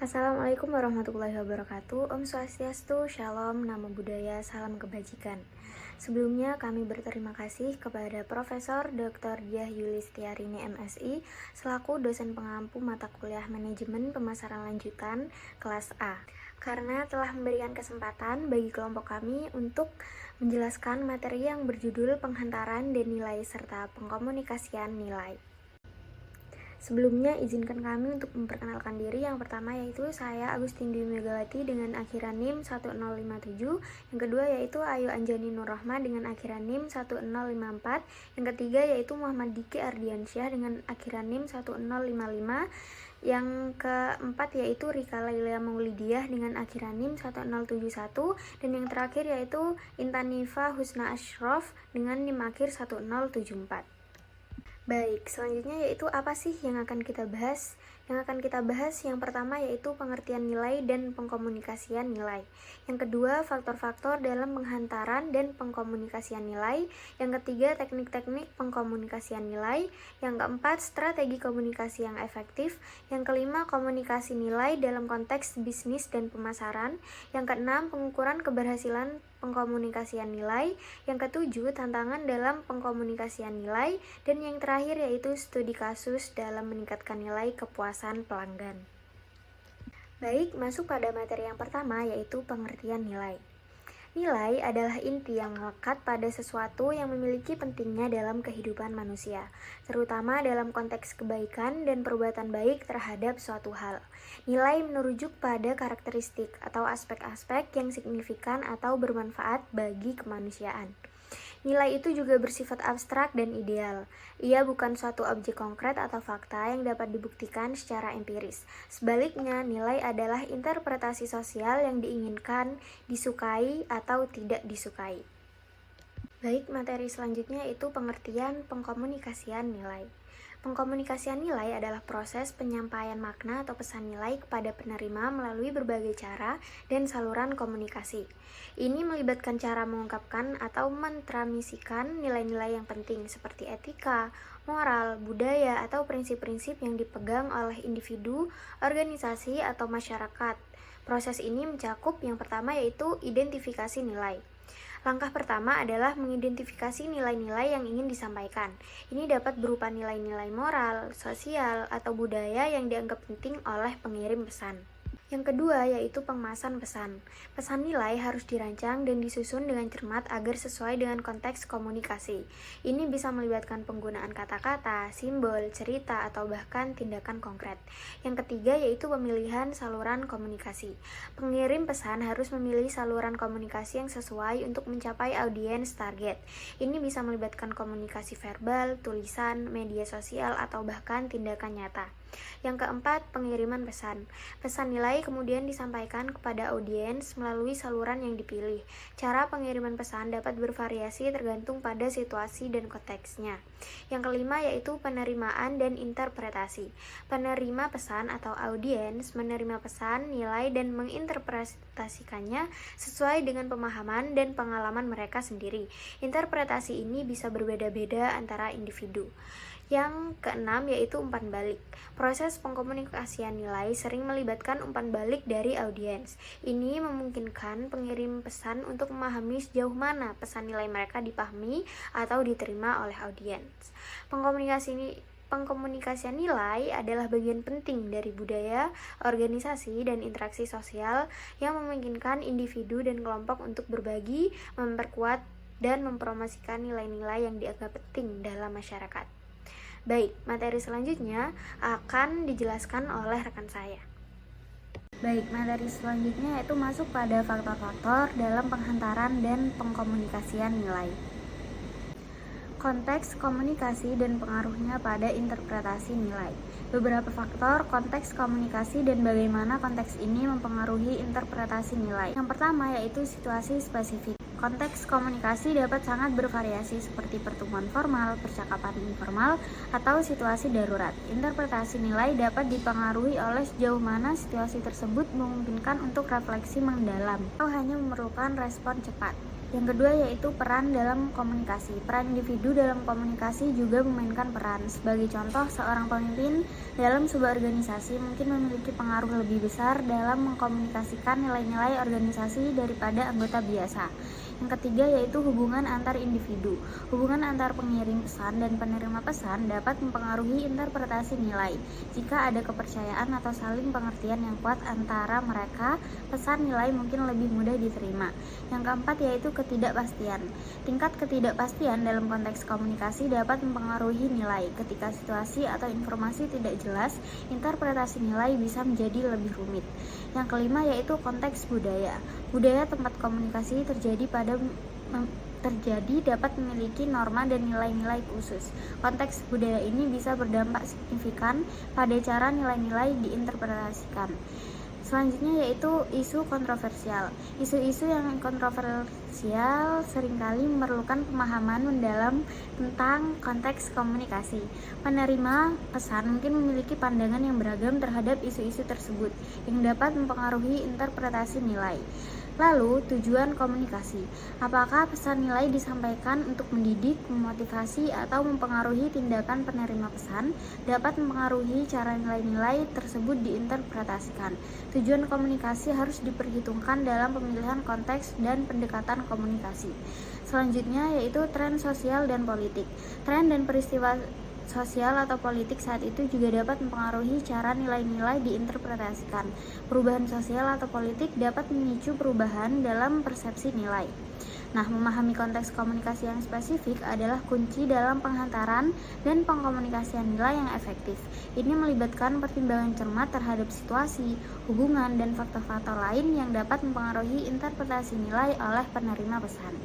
Assalamualaikum warahmatullahi wabarakatuh. Om Swastiastu, Shalom, Namo Buddhaya, Salam Kebajikan. Sebelumnya kami berterima kasih kepada Profesor Dr. Diah Yulistiarini MSI selaku dosen pengampu mata kuliah Manajemen Pemasaran Lanjutan kelas A karena telah memberikan kesempatan bagi kelompok kami untuk menjelaskan materi yang berjudul penghantaran dan nilai serta pengkomunikasian nilai. Sebelumnya, izinkan kami untuk memperkenalkan diri. Yang pertama yaitu saya Agustin Dwi Megawati dengan akhiran NIM 1057. Yang kedua yaitu Ayu Anjani Nurrohma dengan akhiran NIM 1054. Yang ketiga yaitu Muhammad Diki Ardiansyah dengan akhiran NIM 1055. Yang keempat yaitu Rika Laila Maulidiah dengan akhiran NIM 1071. Dan yang terakhir yaitu Intanifa Husna Ashraf dengan NIM akhir 1074. Baik, selanjutnya yaitu apa sih yang akan kita bahas? Yang akan kita bahas yang pertama yaitu pengertian nilai dan pengkomunikasian nilai. Yang kedua, faktor-faktor dalam penghantaran dan pengkomunikasian nilai. Yang ketiga, teknik-teknik pengkomunikasian nilai. Yang keempat, strategi komunikasi yang efektif. Yang kelima, komunikasi nilai dalam konteks bisnis dan pemasaran. Yang keenam, pengukuran keberhasilan pengkomunikasian nilai. Yang ketujuh, tantangan dalam pengkomunikasian nilai. Dan yang terakhir yaitu studi kasus dalam meningkatkan nilai kepuasan pelanggan. Baik, masuk pada materi yang pertama yaitu pengertian nilai. Nilai adalah inti yang melekat pada sesuatu yang memiliki pentingnya dalam kehidupan manusia, terutama dalam konteks kebaikan dan perbuatan baik terhadap suatu hal. Nilai merujuk pada karakteristik atau aspek-aspek yang signifikan atau bermanfaat bagi kemanusiaan. Nilai itu juga bersifat abstrak dan ideal. Ia bukan suatu objek konkret atau fakta yang dapat dibuktikan secara empiris. Sebaliknya, nilai adalah interpretasi sosial yang diinginkan, disukai, atau tidak disukai. Baik, materi selanjutnya itu pengertian pengkomunikasian nilai. Pengkomunikasian nilai adalah proses penyampaian makna atau pesan nilai kepada penerima melalui berbagai cara dan saluran komunikasi. Ini melibatkan cara mengungkapkan atau mentransimisikan nilai-nilai yang penting seperti etika, moral, budaya, atau prinsip-prinsip yang dipegang oleh individu, organisasi, atau masyarakat. Proses ini mencakup yang pertama yaitu identifikasi nilai. Langkah pertama adalah mengidentifikasi nilai-nilai yang ingin disampaikan. Ini dapat berupa nilai-nilai moral, sosial, atau budaya yang dianggap penting oleh pengirim pesan. Yang kedua yaitu pengemasan pesan. Pesan nilai harus dirancang dan disusun dengan cermat agar sesuai dengan konteks komunikasi. Ini bisa melibatkan penggunaan kata-kata, simbol, cerita, atau bahkan tindakan konkret. Yang ketiga yaitu pemilihan saluran komunikasi. Pengirim pesan harus memilih saluran komunikasi yang sesuai untuk mencapai audiens target. Ini bisa melibatkan komunikasi verbal, tulisan, media sosial, atau bahkan tindakan nyata. Yang keempat, pengiriman pesan. Pesan nilai kemudian disampaikan kepada audiens melalui saluran yang dipilih. Cara pengiriman pesan dapat bervariasi tergantung pada situasi dan konteksnya. Yang kelima yaitu penerimaan dan interpretasi. Penerima pesan atau audiens menerima pesan, nilai, dan menginterpretasikannya sesuai dengan pemahaman dan pengalaman mereka sendiri. Interpretasi ini bisa berbeda-beda antara individu. Yang keenam yaitu umpan balik. Proses pengkomunikasian nilai sering melibatkan umpan balik dari audiens. Ini memungkinkan pengirim pesan untuk memahami sejauh mana pesan nilai mereka dipahami atau diterima oleh audiens. Pengkomunikasian nilai adalah bagian penting dari budaya, organisasi, dan interaksi sosial yang memungkinkan individu dan kelompok untuk berbagi, memperkuat, dan mempromosikan nilai-nilai yang dianggap penting dalam masyarakat. Baik, materi selanjutnya akan dijelaskan oleh rekan saya. Baik, materi selanjutnya yaitu masuk pada faktor-faktor dalam penghantaran dan pengkomunikasian nilai. Konteks komunikasi dan pengaruhnya pada interpretasi nilai. Beberapa faktor konteks komunikasi dan bagaimana konteks ini mempengaruhi interpretasi nilai. Yang pertama yaitu situasi spesifik. Konteks komunikasi dapat sangat bervariasi seperti pertemuan formal, percakapan informal, atau situasi darurat. Interpretasi nilai dapat dipengaruhi oleh sejauh mana situasi tersebut memungkinkan untuk refleksi mendalam atau hanya memerlukan respon cepat. Yang kedua yaitu peran dalam komunikasi. Peran individu dalam komunikasi juga memainkan peran. Sebagai contoh, seorang pemimpin dalam sebuah organisasi mungkin memiliki pengaruh lebih besar dalam mengkomunikasikan nilai-nilai organisasi daripada anggota biasa. Yang ketiga yaitu hubungan antar individu. Hubungan antar pengirim pesan dan penerima pesan dapat mempengaruhi interpretasi nilai. Jika ada kepercayaan atau saling pengertian yang kuat antara mereka, pesan nilai mungkin lebih mudah diterima. Yang keempat yaitu ketidakpastian. Tingkat ketidakpastian dalam konteks komunikasi dapat mempengaruhi nilai. Ketika situasi atau informasi tidak jelas, interpretasi nilai bisa menjadi lebih rumit. Yang kelima yaitu konteks budaya. Budaya tempat komunikasi dapat memiliki norma dan nilai-nilai khusus. Konteks budaya ini bisa berdampak signifikan pada cara nilai-nilai diinterpretasikan. Selanjutnya yaitu isu kontroversial. Isu-isu yang kontroversial seringkali memerlukan pemahaman mendalam tentang konteks komunikasi. Penerima pesan mungkin memiliki pandangan yang beragam terhadap isu-isu tersebut, yang dapat mempengaruhi interpretasi nilai. Lalu, tujuan komunikasi. Apakah pesan nilai disampaikan untuk mendidik, memotivasi, atau mempengaruhi tindakan penerima pesan dapat mempengaruhi cara nilai-nilai tersebut diinterpretasikan. Tujuan komunikasi harus diperhitungkan dalam pemilihan konteks dan pendekatan komunikasi. Selanjutnya yaitu tren sosial dan politik. Tren dan peristiwa sosial atau politik saat itu juga dapat mempengaruhi cara nilai-nilai diinterpretasikan. Perubahan sosial atau politik dapat memicu perubahan dalam persepsi nilai. Nah, memahami konteks komunikasi yang spesifik adalah kunci dalam penghantaran dan pengkomunikasian nilai yang efektif. Ini melibatkan pertimbangan cermat terhadap situasi, hubungan, dan faktor-faktor lain yang dapat mempengaruhi interpretasi nilai oleh penerima pesan.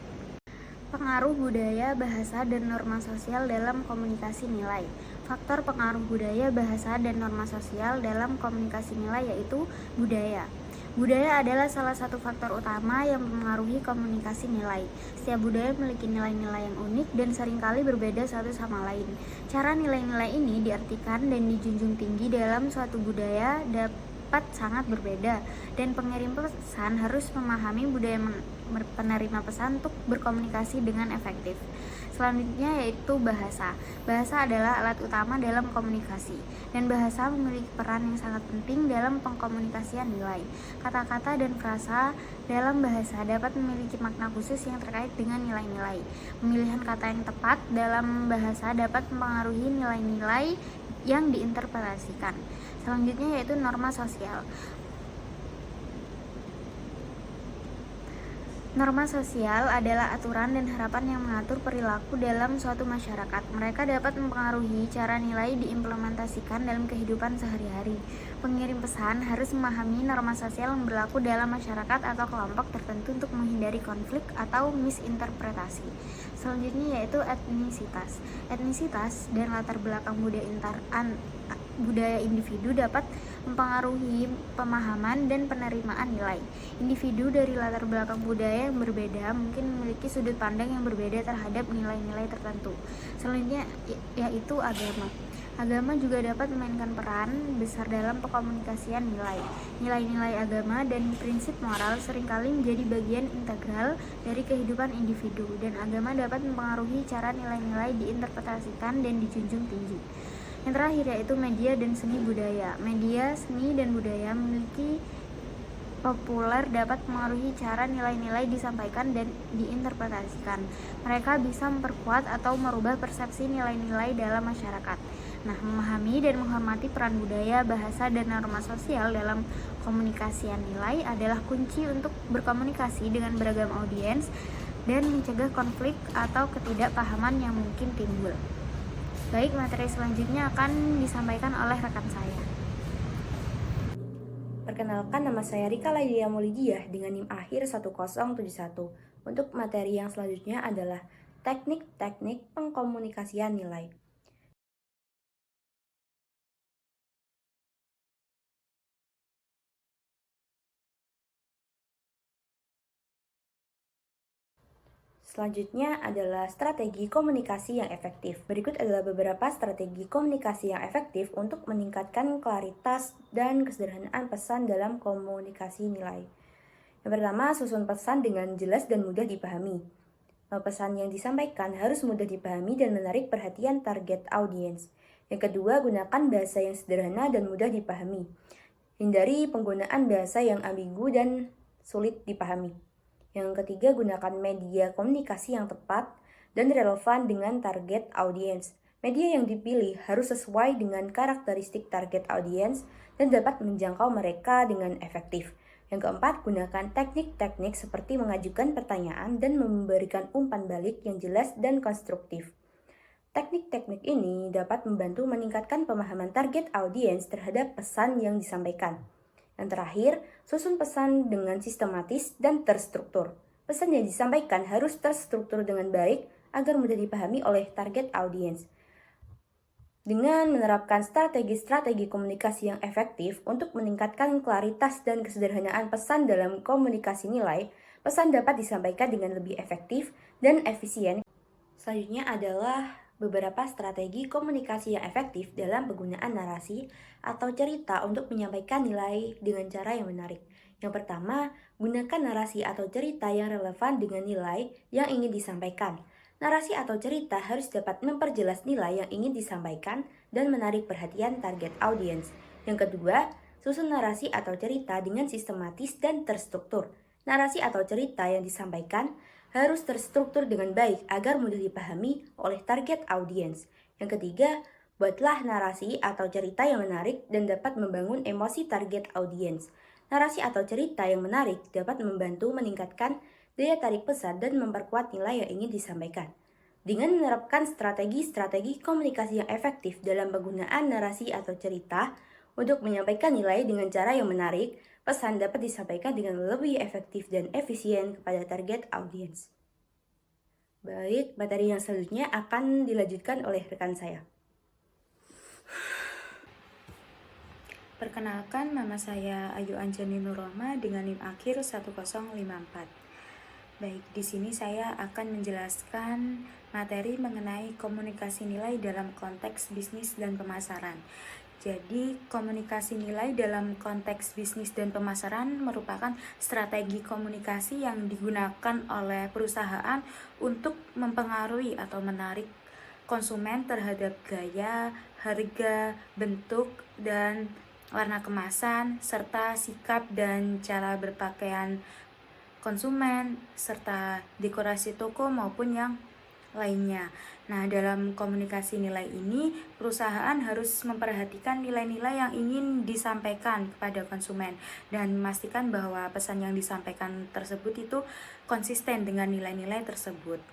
Pengaruh budaya, bahasa, dan norma sosial dalam komunikasi nilai. Faktor pengaruh budaya, bahasa, dan norma sosial dalam komunikasi nilai yaitu budaya. Budaya adalah salah satu faktor utama yang mempengaruhi komunikasi nilai. Setiap budaya memiliki nilai-nilai yang unik dan seringkali berbeda satu sama lain. Cara nilai-nilai ini diartikan dan dijunjung tinggi dalam suatu budaya dapat sangat berbeda, dan pengirim pesan harus memahami budaya penerima pesan untuk berkomunikasi dengan efektif. Selanjutnya yaitu bahasa. Bahasa adalah alat utama dalam komunikasi, dan bahasa memiliki peran yang sangat penting dalam pengkomunikasian nilai. Kata-kata dan frasa dalam bahasa dapat memiliki makna khusus yang terkait dengan nilai-nilai. Pemilihan kata yang tepat dalam bahasa dapat mempengaruhi nilai-nilai yang diinterpretasikan. Selanjutnya yaitu norma sosial. Norma sosial adalah aturan dan harapan yang mengatur perilaku dalam suatu masyarakat. Mereka dapat mempengaruhi cara nilai diimplementasikan dalam kehidupan sehari-hari. Pengirim pesan harus memahami norma sosial yang berlaku dalam masyarakat atau kelompok tertentu untuk menghindari konflik atau misinterpretasi. Selanjutnya yaitu etnisitas. Etnisitas dan latar belakang budaya individu dapat mempengaruhi pemahaman dan penerimaan nilai. Individu dari latar belakang budaya yang berbeda mungkin memiliki sudut pandang yang berbeda terhadap nilai-nilai tertentu. Selanjutnya yaitu agama. Agama juga dapat memainkan peran besar dalam pengkomunikasian nilai. Nilai-nilai agama dan prinsip moral seringkali menjadi bagian integral dari kehidupan individu, dan agama dapat mempengaruhi cara nilai-nilai diinterpretasikan dan dijunjung tinggi. Yang terakhir yaitu media dan seni budaya. Media, seni, dan budaya memiliki populer dapat mengaruhi cara nilai-nilai disampaikan dan diinterpretasikan. Mereka bisa memperkuat atau merubah persepsi nilai-nilai dalam masyarakat. Nah, memahami dan menghormati peran budaya, bahasa, dan norma sosial dalam komunikasian nilai adalah kunci untuk berkomunikasi dengan beragam audiens dan mencegah konflik atau ketidakpahaman yang mungkin timbul. Baik, materi selanjutnya akan disampaikan oleh rekan saya. Perkenalkan, nama saya Rika Laidia Maulidiah dengan NIM akhir 1071. Untuk materi yang selanjutnya adalah teknik-teknik pengkomunikasian nilai. Selanjutnya adalah strategi komunikasi yang efektif. Berikut adalah beberapa strategi komunikasi yang efektif untuk meningkatkan klaritas dan kesederhanaan pesan dalam komunikasi nilai. Yang pertama, susun pesan dengan jelas dan mudah dipahami. Pesan yang disampaikan harus mudah dipahami dan menarik perhatian target audiens. Yang kedua, gunakan bahasa yang sederhana dan mudah dipahami. Hindari penggunaan bahasa yang ambigu dan sulit dipahami. Yang ketiga, gunakan media komunikasi yang tepat dan relevan dengan target audiens. Media yang dipilih harus sesuai dengan karakteristik target audiens dan dapat menjangkau mereka dengan efektif. Yang keempat, gunakan teknik-teknik seperti mengajukan pertanyaan dan memberikan umpan balik yang jelas dan konstruktif. Teknik-teknik ini dapat membantu meningkatkan pemahaman target audiens terhadap pesan yang disampaikan. Yang terakhir, susun pesan dengan sistematis dan terstruktur. Pesan yang disampaikan harus terstruktur dengan baik agar mudah dipahami oleh target audiens. Dengan menerapkan strategi-strategi komunikasi yang efektif untuk meningkatkan klaritas dan kesederhanaan pesan dalam komunikasi nilai, pesan dapat disampaikan dengan lebih efektif dan efisien. Selanjutnya adalah beberapa strategi komunikasi yang efektif dalam penggunaan narasi atau cerita untuk menyampaikan nilai dengan cara yang menarik. Yang pertama, gunakan narasi atau cerita yang relevan dengan nilai yang ingin disampaikan. Narasi atau cerita harus dapat memperjelas nilai yang ingin disampaikan dan menarik perhatian target audiens. Yang kedua, susun narasi atau cerita dengan sistematis dan terstruktur. Narasi atau cerita yang disampaikan harus terstruktur dengan baik agar mudah dipahami oleh target audiens. Yang ketiga, buatlah narasi atau cerita yang menarik dan dapat membangun emosi target audiens. Narasi atau cerita yang menarik dapat membantu meningkatkan daya tarik pesan dan memperkuat nilai yang ingin disampaikan. Dengan menerapkan strategi-strategi komunikasi yang efektif dalam penggunaan narasi atau cerita untuk menyampaikan nilai dengan cara yang menarik, pesan dapat disampaikan dengan lebih efektif dan efisien kepada target audiens. Baik, materi yang selanjutnya akan dilanjutkan oleh rekan saya. Perkenalkan, nama saya Ayu Anjani Nurrahma dengan NIM akhir 1054. Baik, di sini saya akan menjelaskan materi mengenai komunikasi nilai dalam konteks bisnis dan pemasaran. Jadi, komunikasi nilai dalam konteks bisnis dan pemasaran merupakan strategi komunikasi yang digunakan oleh perusahaan untuk mempengaruhi atau menarik konsumen terhadap gaya, harga, bentuk, dan warna kemasan, serta sikap dan cara berpakaian konsumen, serta dekorasi toko maupun yang lainnya. Nah, dalam komunikasi nilai ini, perusahaan harus memperhatikan nilai-nilai yang ingin disampaikan kepada konsumen dan memastikan bahwa pesan yang disampaikan tersebut itu konsisten dengan nilai-nilai tersebut.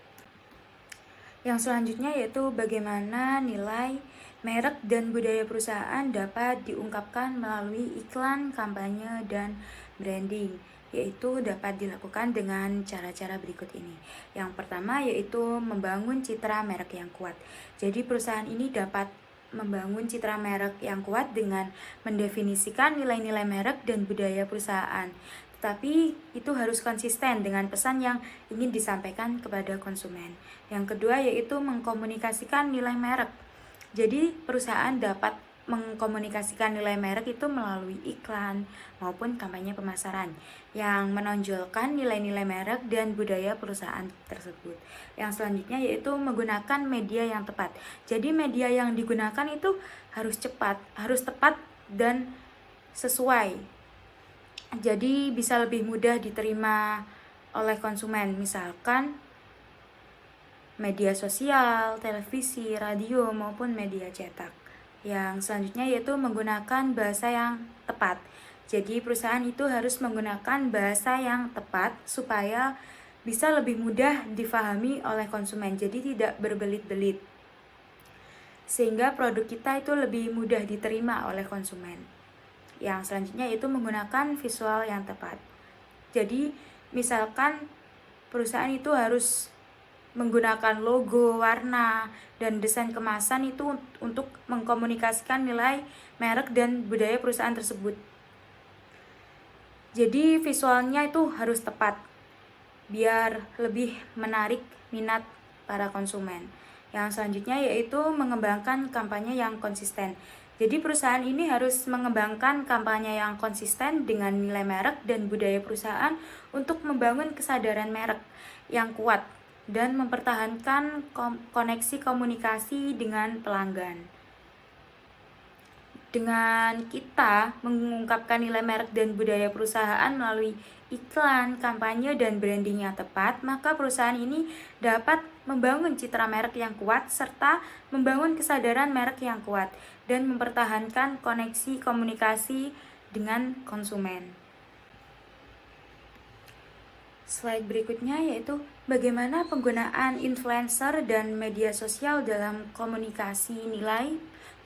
Yang selanjutnya yaitu bagaimana nilai, merek, dan budaya perusahaan dapat diungkapkan melalui iklan, kampanye, dan branding, yaitu dapat dilakukan dengan cara-cara berikut ini. Yang pertama yaitu membangun citra merek yang kuat. Jadi perusahaan ini dapat membangun citra merek yang kuat dengan mendefinisikan nilai-nilai merek dan budaya perusahaan. Tetapi itu harus konsisten dengan pesan yang ingin disampaikan kepada konsumen. Yang kedua yaitu mengkomunikasikan nilai merek. Jadi perusahaan dapat mengkomunikasikan nilai merek itu melalui iklan maupun kampanye pemasaran yang menonjolkan nilai-nilai merek dan budaya perusahaan tersebut. Yang selanjutnya yaitu menggunakan media yang tepat. Jadi media yang digunakan itu harus cepat, harus tepat dan sesuai. Jadi bisa lebih mudah diterima oleh konsumen, misalkan media sosial, televisi, radio, maupun media cetak. Yang selanjutnya yaitu menggunakan bahasa yang tepat. Jadi perusahaan itu harus menggunakan bahasa yang tepat supaya bisa lebih mudah difahami oleh konsumen, jadi tidak berbelit-belit. Sehingga produk kita itu lebih mudah diterima oleh konsumen. Yang selanjutnya yaitu menggunakan visual yang tepat. Jadi misalkan perusahaan itu harus menggunakan logo, warna, dan desain kemasan itu untuk mengkomunikasikan nilai, merek, dan budaya perusahaan tersebut. Jadi visualnya itu harus tepat biar lebih menarik minat para konsumen. Yang selanjutnya yaitu mengembangkan kampanye yang konsisten. Jadi perusahaan ini harus mengembangkan kampanye yang konsisten dengan nilai merek dan budaya perusahaan untuk membangun kesadaran merek yang kuat dan mempertahankan koneksi komunikasi dengan pelanggan. Dengan kita mengungkapkan nilai merek dan budaya perusahaan melalui iklan, kampanye, dan branding yang tepat, maka perusahaan ini dapat membangun citra merek yang kuat serta membangun kesadaran merek yang kuat dan mempertahankan koneksi komunikasi dengan konsumen. Slide berikutnya yaitu bagaimana penggunaan influencer dan media sosial dalam komunikasi nilai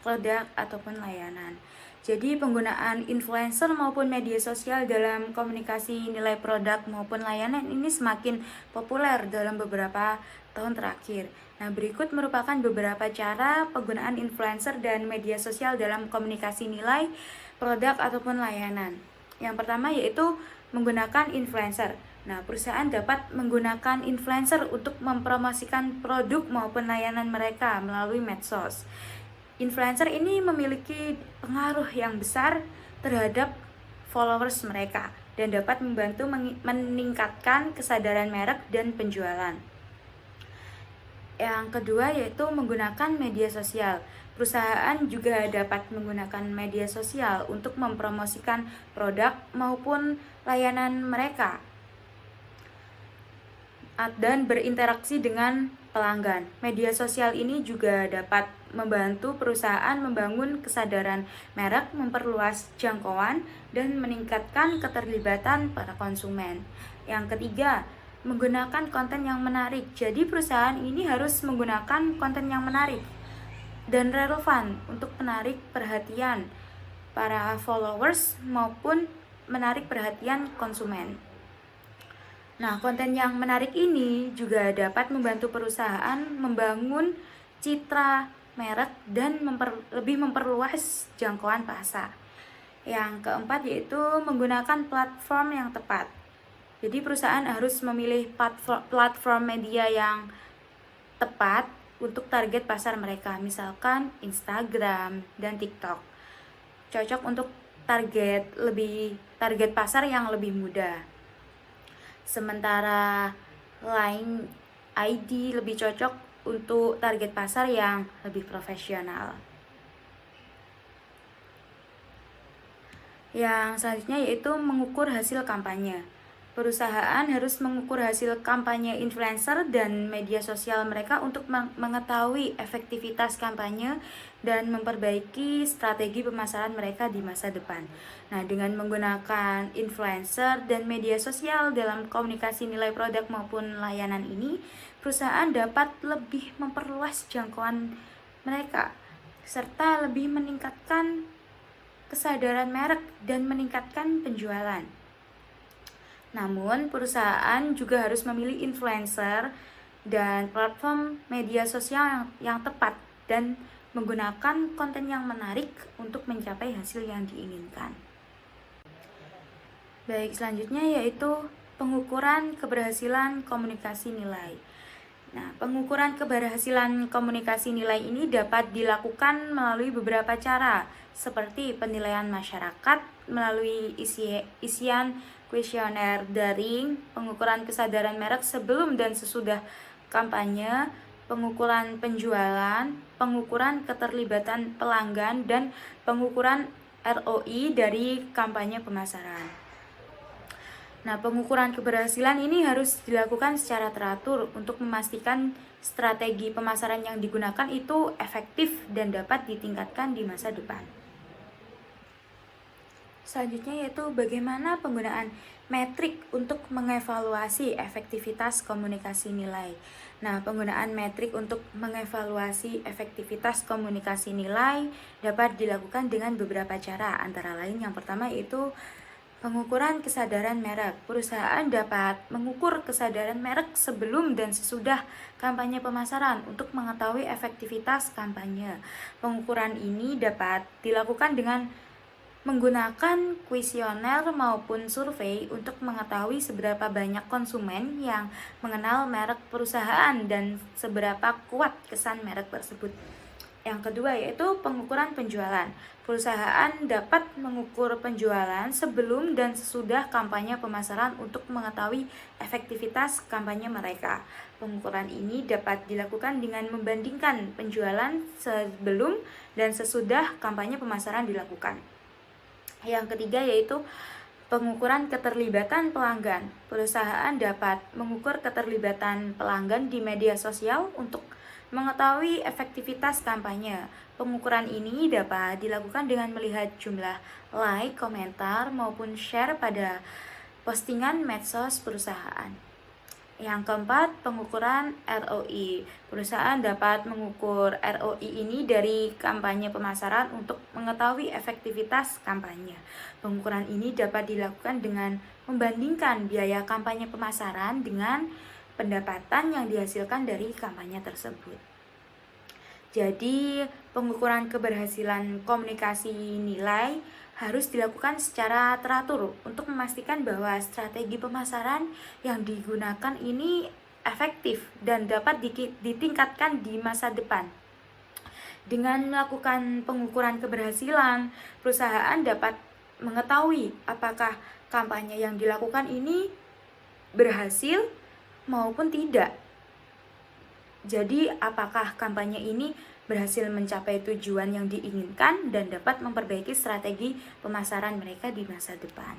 produk ataupun layanan. Jadi penggunaan influencer maupun media sosial dalam komunikasi nilai produk maupun layanan ini semakin populer dalam beberapa tahun terakhir. Nah, berikut merupakan beberapa cara penggunaan influencer dan media sosial dalam komunikasi nilai produk ataupun layanan. Yang pertama yaitu menggunakan influencer. Nah, perusahaan dapat menggunakan influencer untuk mempromosikan produk maupun layanan mereka melalui medsos. Influencer ini memiliki pengaruh yang besar terhadap followers mereka dan dapat membantu meningkatkan kesadaran merek dan penjualan. Yang kedua yaitu menggunakan media sosial. Perusahaan juga dapat menggunakan media sosial untuk mempromosikan produk maupun layanan mereka dan berinteraksi dengan pelanggan. Media sosial ini juga dapat membantu perusahaan membangun kesadaran merek, memperluas jangkauan, dan meningkatkan keterlibatan para konsumen. Yang ketiga, menggunakan konten yang menarik. Jadi perusahaan ini harus menggunakan konten yang menarik dan relevan untuk menarik perhatian para followers maupun menarik perhatian konsumen. Nah, konten yang menarik ini juga dapat membantu perusahaan membangun citra merek dan lebih memperluas jangkauan pasar. Yang keempat yaitu menggunakan platform yang tepat. Jadi perusahaan harus memilih platform media yang tepat untuk target pasar mereka, misalkan Instagram dan TikTok. Cocok untuk target pasar yang lebih muda. Sementara Line ID lebih cocok untuk target pasar yang lebih profesional. Yang selanjutnya yaitu mengukur hasil kampanye. Perusahaan harus mengukur hasil kampanye influencer dan media sosial mereka untuk mengetahui efektivitas kampanye dan memperbaiki strategi pemasaran mereka di masa depan. Nah, dengan menggunakan influencer dan media sosial dalam komunikasi nilai produk maupun layanan ini, perusahaan dapat lebih memperluas jangkauan mereka serta lebih meningkatkan kesadaran merek dan meningkatkan penjualan. Namun, perusahaan juga harus memilih influencer dan platform media sosial yang tepat dan menggunakan konten yang menarik untuk mencapai hasil yang diinginkan. Baik, selanjutnya yaitu pengukuran keberhasilan komunikasi nilai. Nah, pengukuran keberhasilan komunikasi nilai ini dapat dilakukan melalui beberapa cara, seperti penilaian masyarakat melalui isian kuesioner daring, pengukuran kesadaran merek sebelum dan sesudah kampanye, pengukuran penjualan, pengukuran keterlibatan pelanggan, dan pengukuran ROI dari kampanye pemasaran. Nah, pengukuran keberhasilan ini harus dilakukan secara teratur untuk memastikan strategi pemasaran yang digunakan itu efektif dan dapat ditingkatkan di masa depan. Selanjutnya yaitu bagaimana penggunaan metrik untuk mengevaluasi efektivitas komunikasi nilai. Nah, penggunaan metrik untuk mengevaluasi efektivitas komunikasi nilai dapat dilakukan dengan beberapa cara, antara lain yang pertama yaitu pengukuran kesadaran merek. Perusahaan dapat mengukur kesadaran merek sebelum dan sesudah kampanye pemasaran untuk mengetahui efektivitas kampanye. Pengukuran ini dapat dilakukan dengan menggunakan kuesioner maupun survei untuk mengetahui seberapa banyak konsumen yang mengenal merek perusahaan dan seberapa kuat kesan merek tersebut. Yang kedua yaitu pengukuran penjualan. Perusahaan dapat mengukur penjualan sebelum dan sesudah kampanye pemasaran untuk mengetahui efektivitas kampanye mereka. Pengukuran ini dapat dilakukan dengan membandingkan penjualan sebelum dan sesudah kampanye pemasaran dilakukan. Yang ketiga yaitu pengukuran keterlibatan pelanggan. Perusahaan dapat mengukur keterlibatan pelanggan di media sosial untuk mengetahui efektivitas kampanye. Pengukuran ini dapat dilakukan dengan melihat jumlah like, komentar, maupun share pada postingan medsos perusahaan. Yang keempat, pengukuran ROI. Perusahaan dapat mengukur ROI ini dari kampanye pemasaran untuk mengetahui efektivitas kampanye. Pengukuran ini dapat dilakukan dengan membandingkan biaya kampanye pemasaran dengan pendapatan yang dihasilkan dari kampanye tersebut. Jadi, pengukuran keberhasilan komunikasi nilai harus dilakukan secara teratur untuk memastikan bahwa strategi pemasaran yang digunakan ini efektif dan dapat ditingkatkan di masa depan. Dengan melakukan pengukuran keberhasilan, perusahaan dapat mengetahui apakah kampanye yang dilakukan ini berhasil maupun tidak. Jadi, apakah kampanye ini berhasil mencapai tujuan yang diinginkan dan dapat memperbaiki strategi pemasaran mereka di masa depan.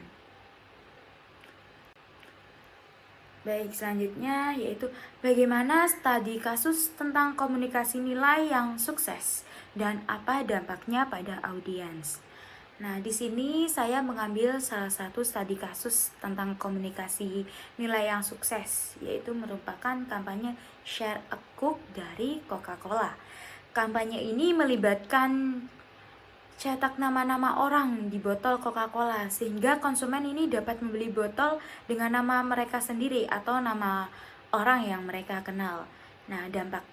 Baik, selanjutnya yaitu bagaimana studi kasus tentang komunikasi nilai yang sukses dan apa dampaknya pada audiens. Nah, di sini saya mengambil salah satu studi kasus tentang komunikasi nilai yang sukses, yaitu merupakan kampanye Share a Coke dari Coca-Cola. Kampanye ini melibatkan cetak nama-nama orang di botol Coca-Cola, sehingga konsumen ini dapat membeli botol dengan nama mereka sendiri atau nama orang yang mereka kenal. Nah, dampak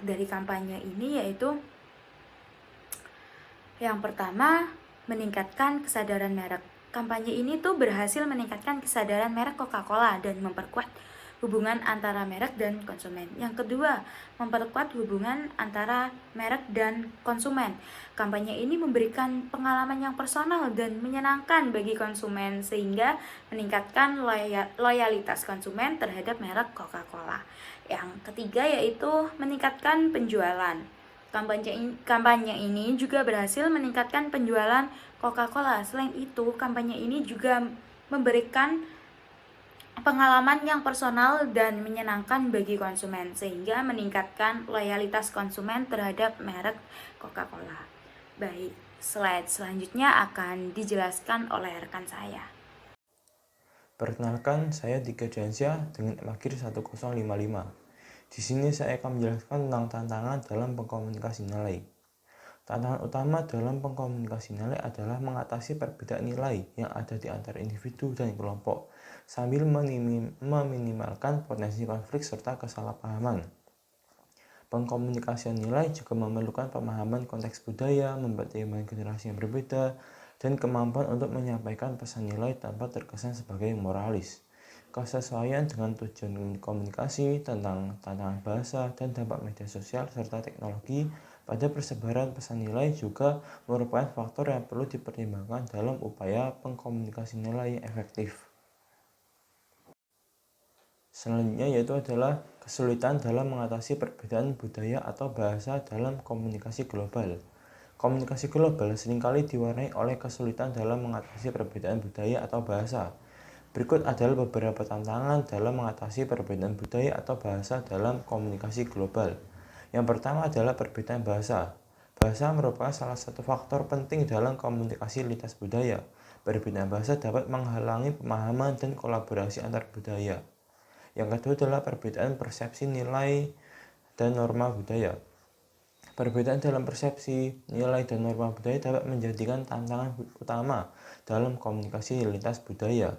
dari kampanye ini yaitu yang pertama, meningkatkan kesadaran merek. Kampanye ini tuh berhasil meningkatkan kesadaran merek Coca-Cola dan memperkuat hubungan antara merek dan konsumen. Yang kedua, memperkuat hubungan antara merek dan konsumen. Kampanye ini memberikan pengalaman yang personal dan menyenangkan bagi konsumen sehingga meningkatkan loyalitas konsumen terhadap merek Coca-Cola. Yang ketiga yaitu meningkatkan penjualan. Kampanye ini juga berhasil meningkatkan penjualan Coca-Cola. Selain itu, kampanye ini juga memberikan pengalaman yang personal dan menyenangkan bagi konsumen sehingga meningkatkan loyalitas konsumen terhadap merek Coca-Cola. Baik, slide selanjutnya akan dijelaskan oleh rekan saya. Perkenalkan, saya Dika Jansyah dengan akhir 1055. Di sini saya akan menjelaskan tentang tantangan dalam pengkomunikasi nilai. Tantangan utama dalam pengkomunikasi nilai adalah mengatasi perbedaan nilai yang ada di antara individu dan kelompok, sambil meminimalkan potensi konflik serta kesalahpahaman. Pengkomunikasian nilai juga memerlukan pemahaman konteks budaya, mempertimbangkan generasi yang berbeda, dan kemampuan untuk menyampaikan pesan nilai tanpa terkesan sebagai moralis. Kesesuaian dengan tujuan komunikasi, tentang tantangan bahasa dan dampak media sosial serta teknologi pada persebaran pesan nilai juga merupakan faktor yang perlu dipertimbangkan dalam upaya pengkomunikasi nilai yang efektif. Selanjutnya yaitu adalah kesulitan dalam mengatasi perbedaan budaya atau bahasa dalam komunikasi global. Komunikasi global seringkali diwarnai oleh kesulitan dalam mengatasi perbedaan budaya atau bahasa. Berikut adalah beberapa tantangan dalam mengatasi perbedaan budaya atau bahasa dalam komunikasi global. Yang pertama adalah perbedaan bahasa. Bahasa merupakan salah satu faktor penting dalam komunikasi lintas budaya. Perbedaan bahasa dapat menghalangi pemahaman dan kolaborasi antar budaya. Yang kedua adalah perbedaan persepsi nilai dan norma budaya. Perbedaan dalam persepsi, nilai, dan norma budaya dapat menjadikan tantangan utama dalam komunikasi lintas budaya.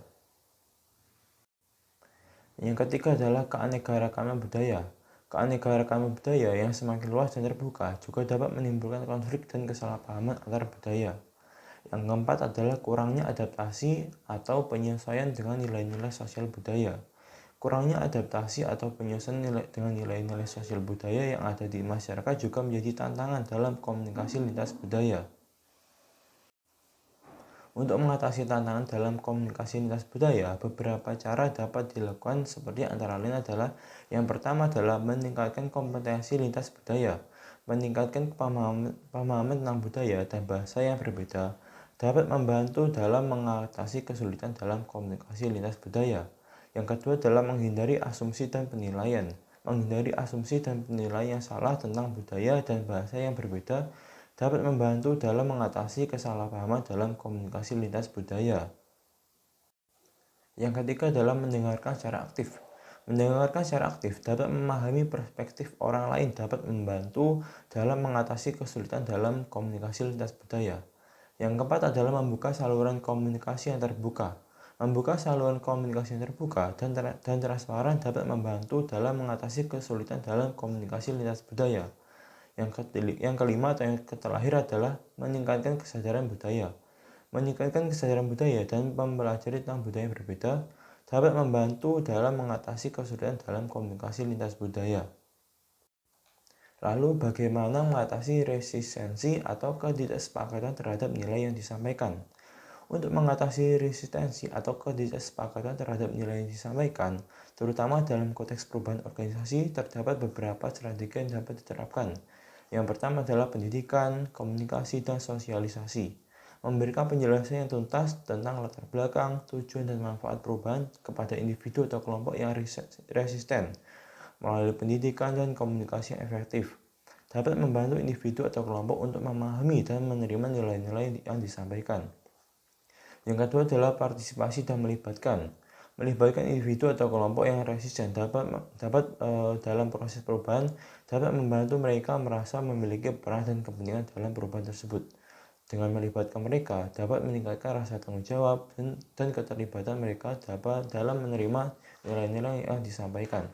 Yang ketiga adalah keanekaragaman budaya. Keanekaragaman budaya yang semakin luas dan terbuka juga dapat menimbulkan konflik dan kesalahpahaman antar budaya. Yang keempat adalah kurangnya adaptasi atau penyesuaian dengan nilai-nilai sosial budaya. Kurangnya adaptasi atau penyesuaian dengan nilai-nilai sosial budaya yang ada di masyarakat juga menjadi tantangan dalam komunikasi lintas budaya. Untuk mengatasi tantangan dalam komunikasi lintas budaya, beberapa cara dapat dilakukan seperti antara lain adalah yang pertama adalah meningkatkan kompetensi lintas budaya. Meningkatkan pemahaman tentang budaya dan bahasa yang berbeda dapat membantu dalam mengatasi kesulitan dalam komunikasi lintas budaya. Yang kedua adalah menghindari asumsi dan penilaian. Menghindari asumsi dan penilaian yang salah tentang budaya dan bahasa yang berbeda dapat membantu dalam mengatasi kesalahpahaman dalam komunikasi lintas budaya. Yang ketiga adalah mendengarkan secara aktif. Mendengarkan secara aktif dapat memahami perspektif orang lain, dapat membantu dalam mengatasi kesulitan dalam komunikasi lintas budaya. Yang keempat adalah membuka saluran komunikasi yang terbuka. Membuka saluran komunikasi yang terbuka dan transparan dapat membantu dalam mengatasi kesulitan dalam komunikasi lintas budaya. Yang kelima atau yang terakhir adalah meningkatkan kesadaran budaya. Meningkatkan kesadaran budaya dan mempelajari tentang budaya yang berbeda dapat membantu dalam mengatasi kesulitan dalam komunikasi lintas budaya. Lalu bagaimana mengatasi resistensi atau ketidaksepakatan terhadap nilai yang disampaikan? Untuk mengatasi resistensi atau ketidaksepakatan terhadap nilai yang disampaikan, terutama dalam konteks perubahan organisasi, terdapat beberapa strategi yang dapat diterapkan. Yang pertama adalah pendidikan, komunikasi, dan sosialisasi. Memberikan penjelasan yang tuntas tentang latar belakang, tujuan, dan manfaat perubahan kepada individu atau kelompok yang resisten. Melalui pendidikan dan komunikasi yang efektif, dapat membantu individu atau kelompok untuk memahami dan menerima nilai-nilai yang disampaikan. Yang kedua adalah partisipasi dan melibatkan. Melibatkan individu atau kelompok yang resisten dalam proses perubahan dapat membantu mereka merasa memiliki peran dan kepentingan dalam perubahan tersebut. Dengan melibatkan mereka dapat meningkatkan rasa tanggung jawab dan keterlibatan mereka dalam menerima nilai-nilai yang disampaikan.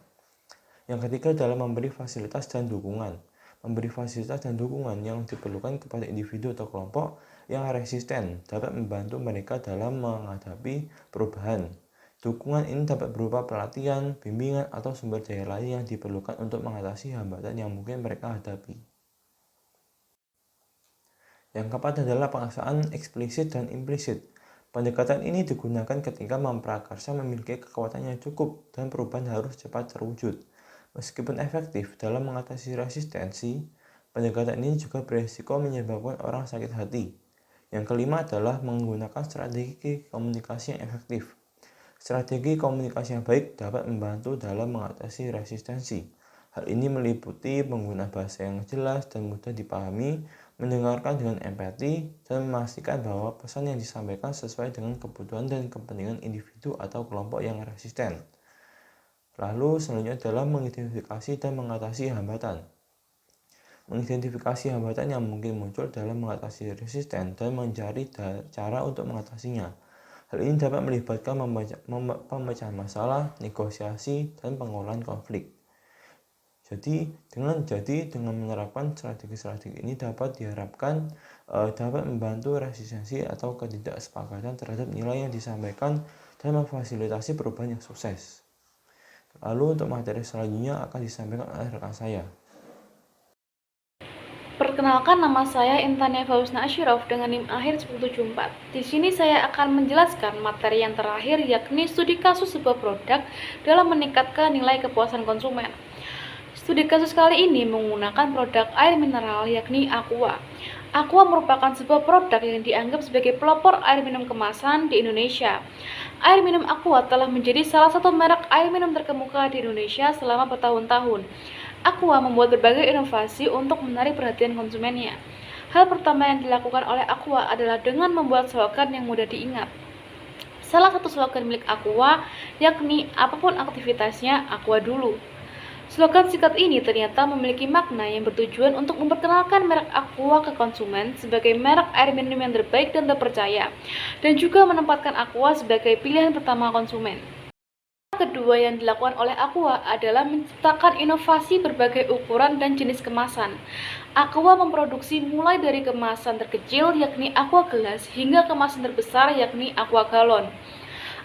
Yang ketiga adalah memberi fasilitas dan dukungan. Memberi fasilitas dan dukungan yang diperlukan kepada individu atau kelompok yang resisten dapat membantu mereka dalam menghadapi perubahan. Dukungan ini dapat berupa pelatihan, bimbingan, atau sumber daya lain yang diperlukan untuk mengatasi hambatan yang mungkin mereka hadapi. Yang keempat adalah pengaksaan eksplisit dan implisit. Pendekatan ini digunakan ketika memprakarsa memiliki kekuatan yang cukup dan perubahan harus cepat terwujud. Meskipun efektif dalam mengatasi resistensi, pendekatan ini juga berisiko menyebabkan orang sakit hati. Yang kelima adalah menggunakan strategi komunikasi yang efektif. Strategi komunikasi yang baik dapat membantu dalam mengatasi resistensi. Hal ini meliputi penggunaan bahasa yang jelas dan mudah dipahami, mendengarkan dengan empati, dan memastikan bahwa pesan yang disampaikan sesuai dengan kebutuhan dan kepentingan individu atau kelompok yang resisten. Lalu selanjutnya adalah mengidentifikasi dan mengatasi hambatan. Mengidentifikasi hambatan yang mungkin muncul dalam mengatasi resisten dan mencari cara untuk mengatasinya. Hal ini dapat melibatkan pemecahan masalah, negosiasi, dan pengolahan konflik. Jadi dengan menerapkan strategi-strategi ini dapat diharapkan dapat membantu resistensi atau ketidaksepakatan terhadap nilai yang disampaikan dan memfasilitasi perubahan yang sukses. Lalu untuk materi selanjutnya akan disampaikan oleh rekan saya. Perkenalkan, nama saya Intania Fausna Ashraf dengan NIM akhir 1074. Di sini saya akan menjelaskan materi yang terakhir, yakni studi kasus sebuah produk dalam meningkatkan nilai kepuasan konsumen. Studi kasus kali ini menggunakan produk air mineral, yakni Aqua. Aqua merupakan sebuah produk yang dianggap sebagai pelopor air minum kemasan di Indonesia. Air minum Aqua telah menjadi salah satu merek air minum terkemuka di Indonesia selama bertahun-tahun. Aqua membuat berbagai inovasi untuk menarik perhatian konsumennya. Hal pertama yang dilakukan oleh Aqua adalah dengan membuat slogan yang mudah diingat. Salah satu slogan milik Aqua yakni apapun aktivitasnya, Aqua dulu. Slogan singkat ini ternyata memiliki makna yang bertujuan untuk memperkenalkan merek Aqua ke konsumen sebagai merek air minum yang terbaik dan terpercaya, dan juga menempatkan Aqua sebagai pilihan pertama konsumen. Kedua yang dilakukan oleh Aqua adalah menciptakan inovasi berbagai ukuran dan jenis kemasan. Aqua memproduksi mulai dari kemasan terkecil yakni Aqua gelas hingga kemasan terbesar yakni Aqua galon.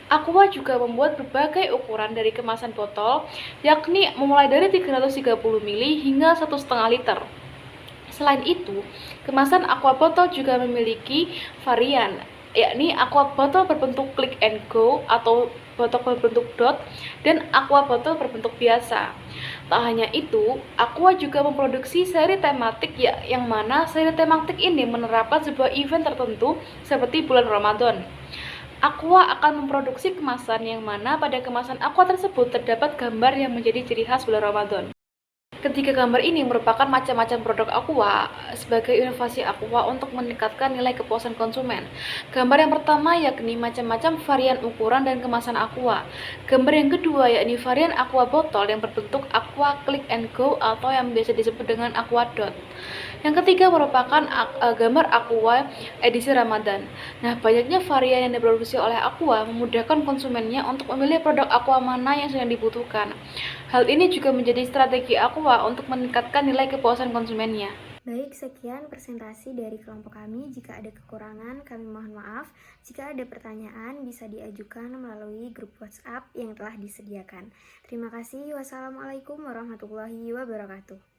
Aqua juga membuat berbagai ukuran dari kemasan botol, yakni memulai dari 330 ml hingga 1,5 liter. Selain itu, kemasan aqua botol juga memiliki varian, yakni aqua botol berbentuk click and go atau botol berbentuk dot dan aqua botol berbentuk biasa. Tak hanya itu, Aqua juga memproduksi seri tematik yang mana seri tematik ini menerapkan sebuah event tertentu seperti bulan Ramadan. Aqua akan memproduksi kemasan yang mana pada kemasan Aqua tersebut terdapat gambar yang menjadi ciri khas bulan Ramadan. Ketiga gambar ini merupakan macam-macam produk Aqua sebagai inovasi Aqua untuk meningkatkan nilai kepuasan konsumen. Gambar yang pertama yakni macam-macam varian ukuran dan kemasan Aqua. Gambar yang kedua yakni varian Aqua botol yang berbentuk Aqua Click and Go atau yang biasa disebut dengan Aqua Dot. Yang ketiga merupakan gambar Aqua edisi Ramadan. Nah, banyaknya varian yang diproduksi oleh Aqua memudahkan konsumennya untuk memilih produk Aqua mana yang sedang dibutuhkan. Hal ini juga menjadi strategi Aqua untuk meningkatkan nilai kepuasan konsumennya. Baik, sekian presentasi dari kelompok kami. Jika ada kekurangan, kami mohon maaf. Jika ada pertanyaan, bisa diajukan melalui grup WhatsApp yang telah disediakan. Terima kasih. Wassalamualaikum warahmatullahi wabarakatuh.